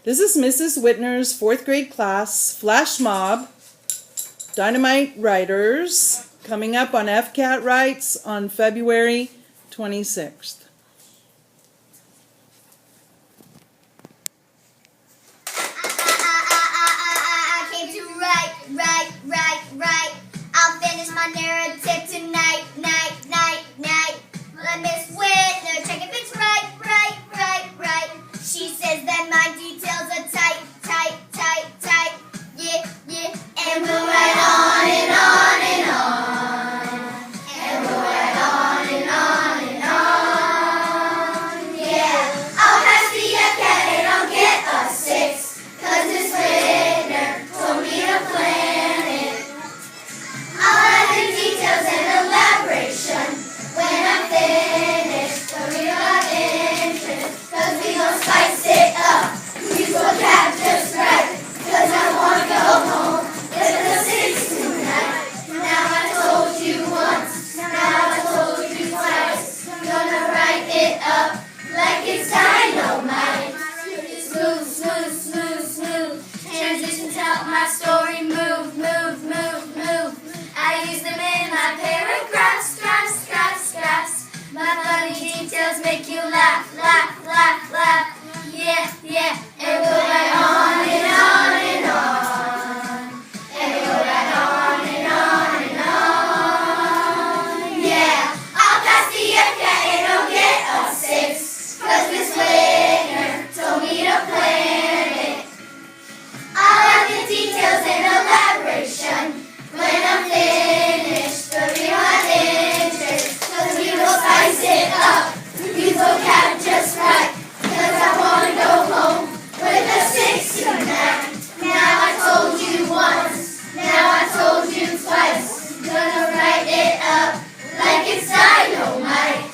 This is Mrs. Whitner's 4th grade class flash mob, Dynamite Writers, coming up on FCAT Writes on February 26th. I came to write. I'll finish my narrative tonight, night. Let Miss Whitner check if it's right. She says that my details are tight. Yeah. And we'll write on and on and on. And we'll write on and on and on. Yeah. I'll pass the FCAT and I'll get a 6. 'Cause Miss Whitner told me to plan it. I'll add the details and elaboration when I'm finished. So we got interest, 'cause we gon' spice it up. Use vocab just right, 'cause I wanna go home with a 6 tonight. Now I told you once, now I told you twice. Gonna write it up like it's dynamite. Smooth. Transitions help my story move. I use them in my paragraphs. My funny details make you laugh. Yeah. And we'll write on and on and on. And we'll write on and on and on. Yeah. I'll pass the FCAT and I'll get a 6. 'Cause Miss Whitner told me to plan it. I'll add the details and elaboration when I'm finished. But we want interest, 'cause we will spice it up. Use vocab just right, 'cause I wanna go home with a 6 tonight. Now I told you once, now I told you twice. Gonna write it up like it's dynamite.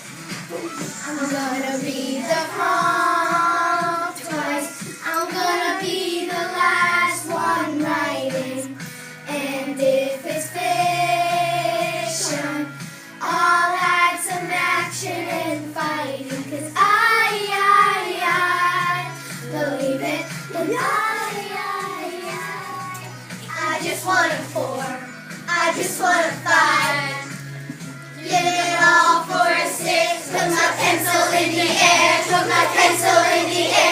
I'm gonna read the prompt twice. I'm gonna be the last one writing. And if it's fiction, I'll add some action and fighting. 'Cause I believe it. And I just want a 4. I just want a 5. Give it all for a 6. Put my pencil in the air.